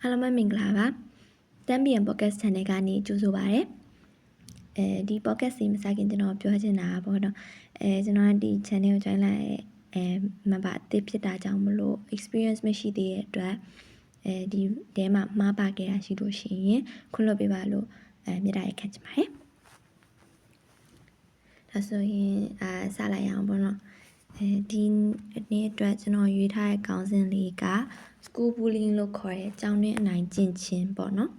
အားလုံးပဲမင်္ဂလာပါတမ်းပြန် podcast channel ကနေကြိုဆိုပါရစေဒီ podcast စီမစခင်ကျွန်တော်ပြောချင်တာပေါ့နော်ကျွန်တော်ဒီ channel ကို join လိုက်member အသစ်ဖြစ်တာကြောင့်မလို့ experience မရှိသေးတဲ့အတွက်ဒီထဲမှာမှားပါခဲ့တာရှိလို့ရှိရင်ခွင့်လွှတ်ပေးပါလို့မြတ်တာရခံချင်ပါတယ်ဒါဆိုရင်စလိုက်အောင်ပေါ့နော်ဒီနေ့အတွက်ကျွန်တော်ရွေးထားတဲ့ခေါင်းစဉ်လေးက school bullying လို့ခေါ်တဲ့ကျောင်းတွင်းအနိုင်ကျင့်ခြင်းပေါ့နော်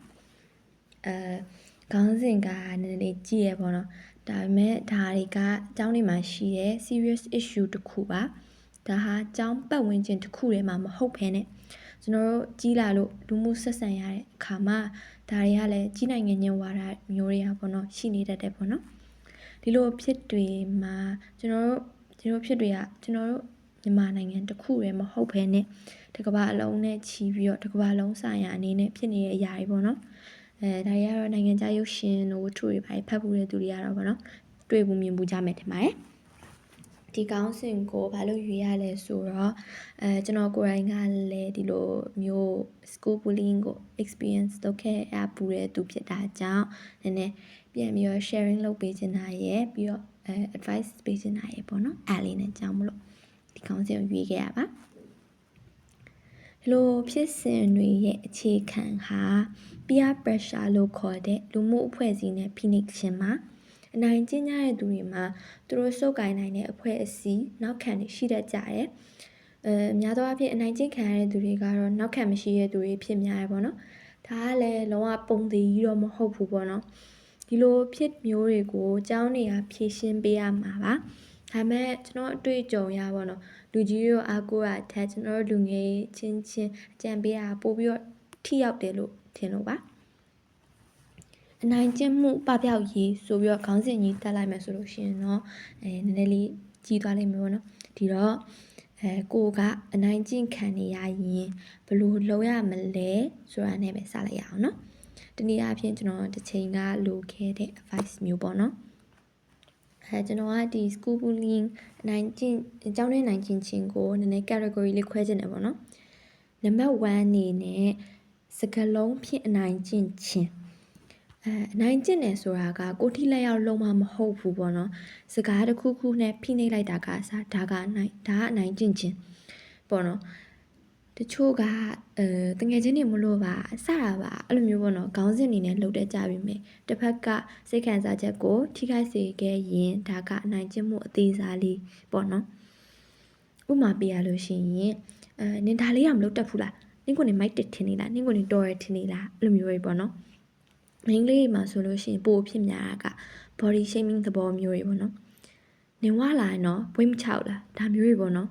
ခေါင်းစဉ်ကနည်းနည်းကြည့်ရပေါ့နော်ဒါပေမဲ့ဒါတွေကကျောင်းတွေမှာရှိတဲ့ serious issue တစ်ခုပါဒါဟာကျောင်းပတ်ဝန်းကျင်တစ်ခုထဲမှာမဟုတ်ဘဲနဲ့ကျွန်တော်တို့ကြီးလာလို့လူမှုဆက်ဆံရတဲ့အခါမှာဒါတွေကလည်းကြီးနိုင်ငံညင်ဝါဒမျိုးတွေကပေါ့နော်ရှိနေတတ်တယ်ပေါ့နော်ဒီလိုဖြစ်တွေမှာကျွန်တော်တို့ဖြစ်တွေကကျွန်တော်တို့မြန်မာနိုင်ငံတစ်ခုထဲမဟုတ်ဘဲနဲ့တစ်ကမ္ဘာအလုံးနဲ့ချီပြီးတော့တစ်ကမ္ဘာလုံးဆိုင်ရာအနေနဲ့ဖြစ်နေတဲ့အရာတွေပေါ့နော်ဒါတွေကတော့နိုင်ငံခြားရုပ်ရှင်တို့ဝတ္ထုတွေပါဖတ်ဖို့တဲ့သူတွေကတော့ပေါ့နော်တွေ့ဘူးမြင်ဘူးကြမယ်ထင်ပါတယ်ဒီကောင်းစဉ်ကိုဘာလို့ရွေးရလဲဆိုတော့ကျွန်တော်ကိုယ်တိုင်ကလည်းဒီလိုမျိုး school bullying ကို experience လုပ်ခဲ့ရပူတဲ့သူဖြစ်တာကြောင့်နည်းနည်းပြန်ပြီးတော့ sharing လုပ်ပေးချင်တာရယ်ပြီးတော့advice ပေးချင်တာရယ်ပေါ့နော်အားလေးနဲ့ကြောင်းမလို့ဒီကောင်းစဉ်ကိုရွေးခဲ့ရပါလိုဖြစ်စဉ်တွေရဲ့အခြေခံဟာ peer pressure လို့ခေါ်တဲ့လူမှုအဖွဲ့အစည်းနဲ့ဖိနှိပ်ခြင်းမှာအနိုင်ကျင့်ကြတဲ့သူတွေမှာသူတို့စုပ်ကိုင်နိုင်တဲ့အဖွဲ့အစည်းနောက်ခံတွေရှိတတ်ကြတယ်များသောအားဖြင့်အနိုင်ကျင့်ခံရတဲ့သူတွေကတော့နောက်ခံမရှိတဲ့သူတွေဖြစ်များရပေါ့နော်ဒါကလည်းလုံးဝပုံသေးကြီးတော့မဟုတ်ဘူးပေါ့နော်ဒီလိုဖြစ်မျိုးတွေကိုအကြောင်းတွေကဖြေရှင်းပေးရမှာပါဒါပေမဲ့ကျွန်တော်အတွေ့အကြုံရပါတော့လူကြီးတို့အားကိုးတာထက်ကျွန်တော်တို့လူငယ်ချင်းအကြံပေးတာပို့ပြီးတော့ထိရောက်တယ်လို့ထင်လို့ပါအနိုင်ကျင့်မှုပပျောက်ရေးဆိုပြီးတော့ခေါင်းစဉ်ကြီးတက်လိုက်မယ်ဆိုလို့ရှိရင်တော့နည်းနည်းလေးကြီးသွားလိမ့်မယ်ပေါ့နော်ဒီတော့ကိုကအနိုင်ကျင့်ခံနေရရင်ဘယ်လိုလုပ်ရမလဲဆိုတာနဲ့ပဲစလိုက်ရအောင်နော်ဒီနေ့အပြင်ကျွန်တော်တစ်ချိန်ကလိုခဲ့တဲ့ advice မျိုးပေါ့နော်ကျွန်တော်ကဒီ school bullying အနိုင်ကျင့်အကြောင်းနဲ့နိုင်ကျင့်ခြင်းကိုနည်းနည်း category လေးခွဲခြင်းတယ်ပေါ့နော်နံပါတ်1အနေနဲ့စကားလုံးဖြင့်အနိုင်ကျင့်ခြင်းအနိုင်ကျင့်တယ်ဆိုတာကကိုထိလက်ရောက်လုံးမမဟုတ်ဘူးပေါ့နော်စကားတစ်ခုခုနဲ့ဖိနှိပ်လိုက်တာကစားဒါကအနိုင်ကျင့်ခြင်းပေါ့နော်တချို့ကတငယ်ချင်းတွေမလို့ပါစတာပါအဲ့လိုမျိုးပေါ့နော်ခေါင်းစဉ်အနေနဲ့လှုပ်တဲ့ကြပြီမယ်တစ်ဖက်ကစိတ်ခံစားချက်ကိုထိခိုက်စေခဲ့ရင်ဒါကအနိုင်ကျင့်မှုအသေးစားလေးပေါ့နော်ဥပမာပြရလို့ရှိရင်နင်ဒါလေးတော့မလုပ်တတ်ဘူးလားနင်ကိုနေမိုက်တက်ထင်နေလားနင်ကိုနေတော်ရထင်နေလားအဲ့လိုမျိုးပဲပေါ့နော်မိန်းကလေးမှာဆိုလို့ရှိရင်ပိုဖြစ်များတာက body shaming သဘောမျိုးတွေပေါ့နော်နင်ဝလာရင်တော့ဘွေးမချောက်လားဒါမျိုးတွေပေါ့နော်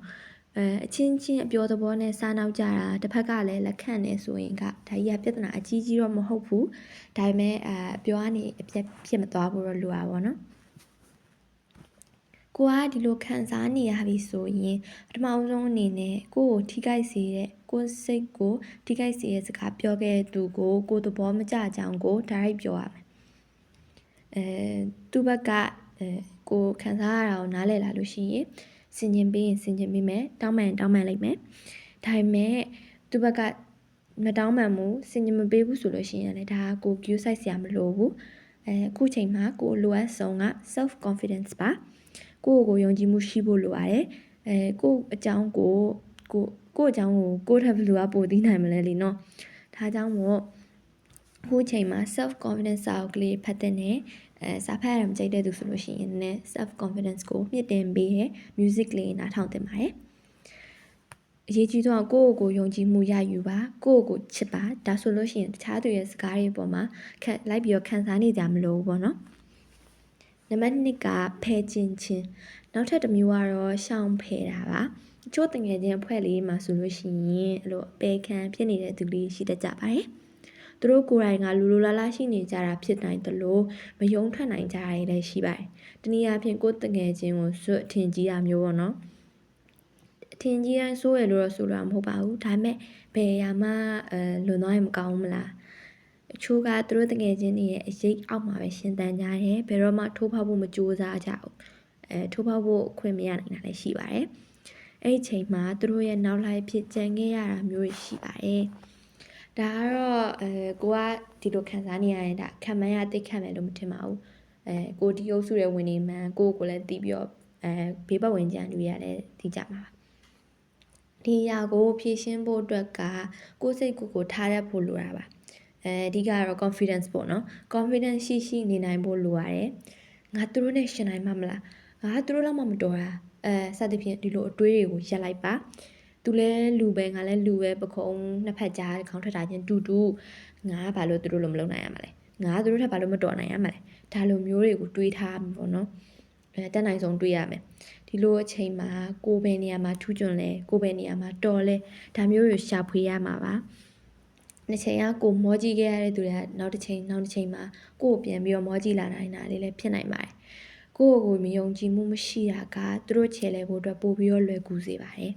အချင်းချင်းအပြောသဘောနဲ့စားနောက်ကြတာတစ်ဖက်ကလည်းလက်ခံနေဆိုရင်ကဒါကြီးကပြဿနာအကြီးကြီးတော့မဟုတ်ဘူးဒါပေမဲ့ပြောရနေအပြတ်ဖြစ်မသွားဘူးတော့လိုပါပေါ့နော်ကိုကဒီလိုခံစားနေရပြီဆိုရင်ပထမဆုံးအနေနဲ့ကိုကိုထိခိုက်စေတဲ့ကိုစိတ်ကိုထိခိုက်စေတဲ့စကားပြောခဲ့တဲ့သူကိုသဘောမကျကြောင်းကို direct ပြောရမယ်သူ့ဘက်ကကိုခံစားရတာကိုနားလည်လာလို့ရှိရင်ဆင်ခြင်ပေးရင်ဆင်ခြင်ပေးမယ်တောင်းပန်လိုက်မယ်ဒါပေမဲ့သူ့ဘက်ကမတောင်းပန်ဘူးဆင်ခြင်မပေးဘူးဆိုလို့ရှိရင်လည်းဒါကို view site ဆရာမလိုဘူးအခုချိန်မှာကိုလိုအပ်ဆုံးက self confidence ပါကိုယုံကြည်မှုရှိဖို့လိုရတယ်ကိုအကြောင်းကိုအကြောင်းကိုထပ်ဘယ်လိုကပိုသိနိုင်မလဲလीနော်ဒါကြောင့်မို့အခုချိန်မှာ self confidence စာအုပ်ကလေးဖတ်တဲ့နဲ့စာဖတ်ရမကြိုက်တဲ့သူဆိုလို့ရှိရင်လည်း self confidence ကိုမြင့်တင်ပေးတဲ့ music လေးနားထောင်သင့်ပါတယ်အရေးကြီးဆုံးကိုယုံကြည်မှုရယူပါကိုချစ်ပါဒါဆိုလို့ရှိရင်တခြားသူရဲ့စကားတွေပေါ်မှာလိုက်ပြီးတော့ခံစားနေကြမလို့ပေါ့နော်နံပါတ်2ကဖယ်ခြင်းနောက်ထပ်တစ်မျိုးကတော့ရှောင်ဖယ်တာပါအချို့တငယ်ချင်းအဖွဲ့လေးမှာဆိုလို့ရှိရင်အဲ့လိုအပေခံဖြစ်နေတဲ့သူလေးရှိတတ်ကြပါတယ်သူတို့ကိုယ်တိုင်ကလူလာလာရှိနေကြတာဖြစ်နိုင်သလိုမယုံထွက်နိုင်ကြတာလည်းရှိပါတယ်တနည်းအားဖြင့်ကိုယ်တငယ်ချင်းကိုစွတ်ထင်ကြီးတာမျိုးပေါ့နော်အထင်ကြီးတိုင်းစိုးရလို့တော့ဆိုတာမဟုတ်ပါဘူးဒါပေမဲ့ဘယ်ရာမှလွန်သွားရင်မကောင်းဘူးမလားအချို့ကသူတို့တငယ်ချင်းတွေရဲ့အရေးအောက်မှာပဲရှင်သန်ကြတယ်ဘယ်တော့မှထိုးဖောက်ဖို့မကြိုးစားကြဘူးထိုးဖောက်ဖို့ခွင့်မရနိုင်တာလည်းရှိပါတယ်အဲ့ဒီချိန်မှာသူတို့ရဲ့နောက်လိုက်ဖြစ်ကြံခဲ့ရတာမျိုးရှိပါတယ် ဒါကတော့ကိုကဒီလိုခံစားနေရရင်ဒါခံမှန်းရတိတ်ခံမယ်လို့မထင်ပါဘူးကိုဒီအုပ်စုရဲ့ဝင်နေမှန်ကိုလည်းတီးပြီးတော့ဘေးပတ်ဝန်းကျင်လူတွေကလည်းတီးကြမှာပါဒီအရာကိုဖြည့်ရှင်းဖို့အတွက်ကကိုစိတ်ကိုထားရဖို့လိုတာပါအဓိကကတော့ confidence ပေါ့နော် confidence ရှိနေနိုင်ဖို့လိုရတယ်ငါသူတို့နဲ့ရှင်နိုင်မှာမလားငါသူတို့လောက်မှမတော်တာစသဖြင့်ဒီလိုအတွေးတွေကိုရက်လိုက်ပါသူလည်းလူပဲငါလည်းလူပဲပခုံးနှစ်ဖက်ကြားခေါင်းထွက်တာချင်းတူငါကဘာလို့သူတို့လိုမလုပ်နိုင်ရမှာလဲငါသူတို့ထက်ဘာလို့မတော်နိုင်ရမှာလဲဒါလိုမျိုးတွေကိုတွေးထားမှာပေါ့နော်တက်နိုင်ဆုံးတွေးရမယ်ဒီလိုအချိန်မှာကိုယ်ပဲနေရာမှာထူးချွန်လဲကိုယ်ပဲနေရာမှာတော်လဲဒါမျိုးတွေရှာဖွေရမှာပါတစ်ချိန်ကကိုမောကြည့်ခဲ့ရတဲ့သူတွေကနောက်တစ်ချိန်မှာကိုပြန်ပြီးတော့မောကြည့်လာနိုင်တာလေးလည်းဖြစ်နိုင်ပါတယ်ကိုမယုံကြည်မှုမရှိတာကသူတို့ချေလဲဖို့အတွက်ပို့ပြီးတော့လွယ်ကူစေပါတယ်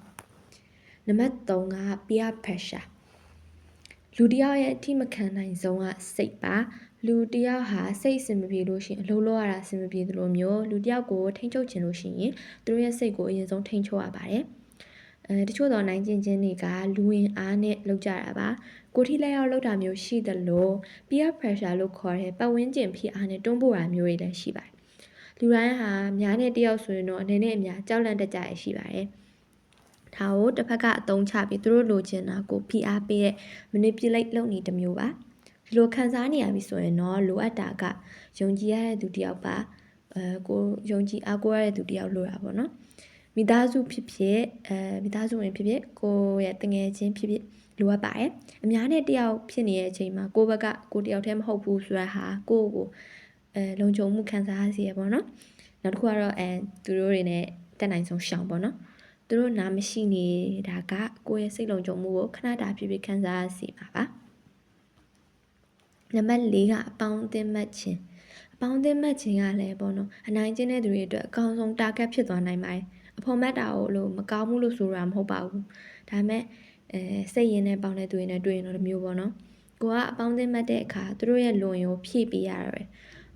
နံပါတ်3က peer pressure လူတယောက်ရဲ့အထိမခံနိုင်ဆုံးကစိတ်ပါလူတယောက်ဟာစိတ်အဆင်မပြေလို့ရှိရင်အလုပ်လုပ်ရတာအဆင်မပြေသလိုမျိုးလူတယောက်ကိုထိန်းချုပ်ခြင်းလို့ရှိရင်သူတို့ရဲ့စိတ်ကိုအရင်ဆုံးထိန်းချုပ်ရပါတယ်တချို့တော့နိုင်ကျင်ခြင်းတွေကလူဝင်အားနဲ့လောက်ကြတာပါကိုထိလက်ရောက်လောက်တာမျိုးရှိသလို peer pressure လို့ခေါ်တဲ့ပတ်ဝန်းကျင်ဖိအားနဲ့တွန်းပို့တာမျိုးတွေလည်းရှိပါတယ်လူတိုင်းဟာများနဲ့တယောက်ဆိုရင်တော့အနေနဲ့အများကြောက်လန့်တကြရရှိပါတယ်ဒါကိုတစ်ဖက်ကအသုံးချပြီးသူတို့လိုချင်တာကိုဖိအားပေးတဲ့ manipulate လုပ်နေတစ်မျိုးပါဒီလိုခံစားနေရပြီဆိုရင်တော့လိုအပ်တာကယုံကြည်ရတဲ့သူတယောက်ပါကိုယုံကြည်အားကိုးရတဲ့သူတယောက်လိုတာပေါ့နော်မိသားစုဖြစ်ဖြစ်မိသားစုဝင်ဖြစ်ဖြစ်ကိုရဲ့တငယ်ချင်းဖြစ်ဖြစ်လိုအပ်ပါတယ်အများနဲ့တယောက်ဖြစ်နေတဲ့အချိန်မှာကိုဘက်ကကိုတယောက်တည်းမဟုတ်ဘူးဆိုတာဟာကိုလုံခြုံမှုခံစားရစေရပေါ့နော်နောက်တစ်ခုကတော့သူတို့တွေနဲ့တက်နိုင်ဆုံးရှောင်ပေါ့နော်သူတို့နားမရှိနေတာကကိုယ့်ရဲ့စိတ်လုံခြုံမှုကိုခဏတာဖြစ်ခံစားရစေမှာပါနံပါတ်4ကအပေါင်းအသင်းမှတ်ခြင်းအပေါင်းအသင်းမှတ်ခြင်းကလည်းပေါ့နော်အနိုင်ကျင့်တဲ့သူတွေအတွက်အကောင်းဆုံး target ဖြစ်သွားနိုင်ပါတယ်အဖော်မှတ်တာကိုလို့မကောင်းဘူးလို့ဆိုတာမဟုတ်ပါဘူးဒါပေမဲ့စိတ်ရင်းနဲ့ပေါင်းတဲ့သူတွေနဲ့တွေ့ရင်တော့မျိုးပေါ့နော်ကိုကအပေါင်းအသင်းမှတ်တဲ့အခါသူတို့ရဲ့လွန်ရောဖြည့်ပေးရတာပဲ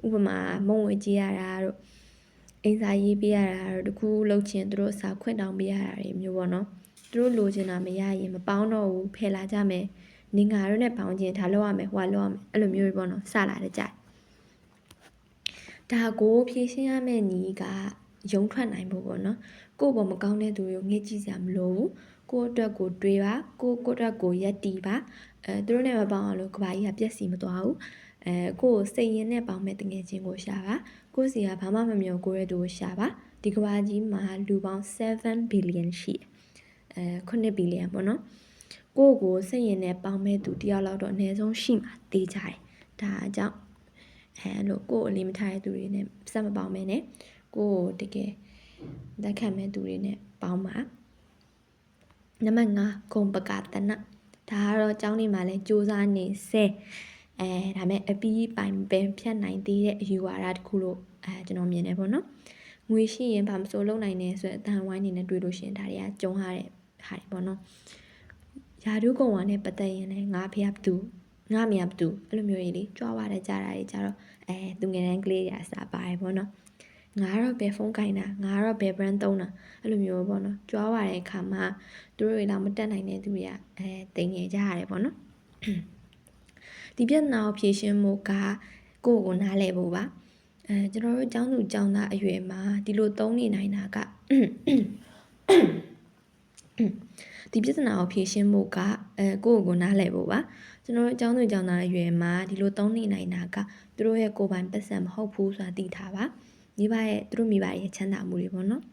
ဥပမာမုံဝင်ကြည့်ရတာတို့အင်စာရေးပေးရတာတို့တခုလှုပ်ချင်သူတို့အစာခွင့်တောင်းပေးရတာတွေမျိုးပေါ့နော်သူတို့လိုချင်တာမရရင်မပေါင်းတော့ဘူးဖယ်လာကြမယ်နေငါတို့နဲ့ပေါင်းခြင်းဒါလုပ်ရမယ်ဟွာလုပ်ရမယ်အဲ့လိုမျိုးတွေပေါ့နော်စလာတဲ့ကြိုက်ဒါကိုဖြည့်ရှင်းရမယ့်ညီကရုံထွက်နိုင်ဖို့ပေါ့နော်ကိုယ့်ဘောမကောင်းတဲ့သူတွေကိုငှက်ကြည့်စရာမလိုဘူးကိုယ့်အတွက်ကိုတွေးပါကိုယ့်အတွက်ကိုရက်တီပါသူတို့နဲ့မပေါင်းအောင်လို့ကဘာကြီးကပြက်စီမသွားဘူးကိုယ်စိတ်ရင်းနဲ့ပေါင်းမဲ့တငယ်ချင်းကိုရှာပါကိုယ့်စီကဘာမှမမျောကိုယ့်ရဲ့သူကိုရှာပါဒီကဘာကြီးမှာလူပေါင်း7 billion ရှိ9 billion ပေါ့နော်ကိုစိတ်ရင်နဲ့ပေါင်းမဲ့သူတယောက်လောက်တော့အနည်းဆုံးရှိမှာတေးကြတယ်ဒါကြောင့်လို့ကိုအလေးမထားတဲ့သူတွေနဲ့စက်မပေါင်းမဲနဲ့ကိုတကယ်လက်ခံမဲ့သူတွေနဲ့ပေါင်းပါနံပါတ်5ဂုံပကတနဒါကတော့အကြောင်းလေးမှာလဲစူးစမ်းနေစေဒါမဲ့အပီးပိုင်ပင်ဖြတ်နိုင်သေးတဲ့အယူဝါဒတစ်ခုလို့ကျွန်တော်မြင်တယ်ပေါ့နော်ငွေရှိရင်ဘာမစိုးလုပ်နိုင်နေဆိုတဲ့အတန်ဝိုင်းနေနဲ့တွေ့လို့ရှိရင်ဒါတွေကကြုံရတဲ့ဟာတွေပေါ့နော်ယာဒုကုံဝါနဲ့ပတ်သက်ရင်လည်းငါဖေဘသူငါမရဘသူအဲ့လိုမျိုးကြီးလေကြွားဝါတဲ့ကြတာတွေကြတော့သူငယ်တန်းကလေးတွေအစားပါတယ်ပေါ့နော်ငါကတော့ဘယ်ဖုန်းကင်တာငါကတော့ဘယ် brand သုံးတာအဲ့လိုမျိုးပေါ့နော်ကြွားဝါတဲ့အခါမှာသူတို့တွေတော့မတက်နိုင်တဲ့သူတွေကတိမ်ငယ်ကြရတယ်ပေါ့နော်ဒီပြဿနာကိုဖြေရှင်းမှုကကိုနားလဲဖို့ပါကျွန်တော်တို့ကျောင်းသူကျောင်းသားအရွယ်မှာဒီလိုသုံးနေနိုင်တာကဒီပြဿနာကိုဖြေရှင်းဖို့ကကိုနားလဲဖို့ပါကျွန်တော်တို့အကြောင်းသူအကြောင်းသားအရွယ်မှာဒီလိုသုံးနေနိုင်တာကသူတို့ရဲ့ကိုယ်ပိုင်ပတ်စံမဟုတ်ဘူးဆိုတာသိထားပါမိဘရဲ့သူတို့မိဘရဲ့ချမ်းသာမှုတွေပေါ့နော်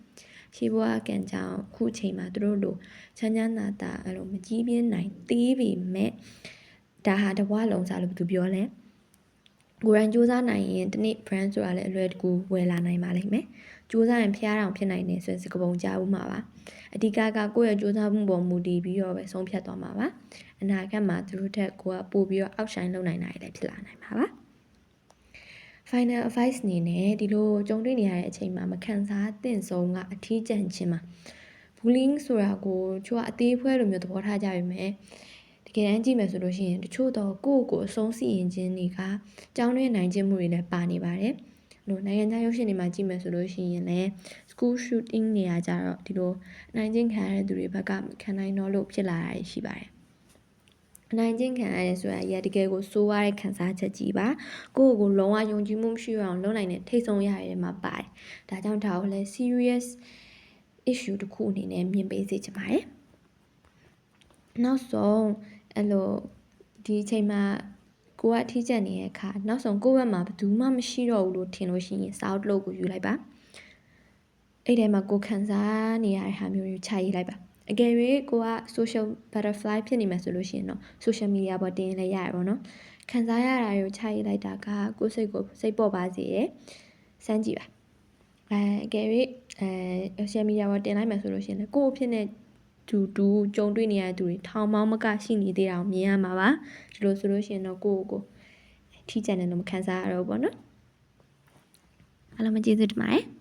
ရှိဘွားကံကြောင့်ခုချိန်မှာသူတို့လိုချမ်းချမ်းသာသာအဲ့လိုမကြီးပြင်းနိုင်သေးပေမဲ့ဒါဟာတဘွားလုံးစားလို့ဘယ်သူပြောလဲကိုယ်တိုင်စူးစမ်းနိုင်ရင်ဒီနေ့ brand ဆိုတာလည်းအလွယ်တကူဝယ်လာနိုင်ပါလိမ့်မယ်စူးစမ်းရင်ဖျားတောင်ဖြစ်နိုင်တယ်ဆိုရင်စကားပုံကြားဦးမှာပါအဓိကကိုယ့်ရဲ့စူးစမ်းမှုပေါ်မူတည်ပြီးတော့ပဲဆုံးဖြတ်သွားမှာပါအနာဂတ်မှာသူတို့တက်ကိုကပို့ပြီးတော့ outshine လုပ်နိုင်တာလည်းဖြစ်လာနိုင်မှာပါ final advice အနေနဲ့ဒီလိုကြုံတွေ့နေရတဲ့အချိန်မှာမခံစားသင့်ဆုံးကအထီးကျန်ခြင်းမှာ bullying ဆိုတာကိုချို့ကအသေးဖွဲလိုမျိုးသဘောထားကြပြီမယ်တကယ်တမ်းကြည့်မယ်ဆိုလို့ရှိရင်တချို့တော့ကိုအဆုံးစီရင်ခြင်းတွေကကြောင်းတွင်းနိုင်ခြင်းမှုတွေလည်းပါနေပါတယ်လို့နိုင်ငံခြားရုပ်ရှင်တွေမှာကြည့်မယ်ဆိုလို့ရှိရင်လည်း school shooting နေရာကြတော့ဒီလိုနိုင်ခြင်းခံရတဲ့သူတွေဘက်ကခံနိုင်တော့လို့ဖြစ်လာတာရှိပါတယ် နိုင်ကျင့်ခံရတယ်ဆိုတာကြီးကတကယ်ကိုစိုးရတဲ့ခံစားချက်ကြီးပါကိုယ့်ကိုယ်လုံးဝယုံကြည်မှုမရှိအောင်လုပ်နိုင်တဲ့ထိတ်ဆုံးရတဲ့မှာပါတယ်ဒါကြောင့်ဒါကိုလည်း serious issue တစ်ခုအနေနဲ့မြင်ပေးစေချင်ပါတယ်နောက်ဆုံးအဲ့လိုဒီအချိန်မှာကိုကအထီးကျန်နေတဲ့အခါနောက်ဆုံးကိုယ့်ဘက်မှာဘယ်သူမှမရှိတော့ဘူးလို့ထင်လို့ရှိရင်စာအုပ်တစ်လုံးကိုယူလိုက်ပါအဲ့ထဲမှာကိုခံစားနေရတဲ့ဟာမျိုးတွေခြာရေးလိုက်ပါအကယ်၍ကိုက social butterfly ဖြစ်နေမှာဆိုလို့ရှိရင်တော့ social media ပေါ်တင်လည်းရရပါတော့ခံစားရတာကိုခြာရေးလိုက်တာကကိုယ်စိတ်ကိုစိတ်ပေါ်ပါစေရယ်စမ်းကြည့်ပါအကယ်၍social media ပေါ်တင်လိုက်မှာဆိုလို့ရှိရင်လည်းကိုယ့်အဖြစ်နဲ့တူကြုံတွေ့နေရတဲ့သူတွေထောင်ပေါင်းမကရှိနေသေးတာကိုမြင်ရမှာပါဒီလိုဆိုလို့ရှိရင်တော့ကိုထိကျန်တယ်လို့မခံစားရတော့ဘူးပေါ့နော်အားလုံးကျေးဇူးတင်ပါတယ်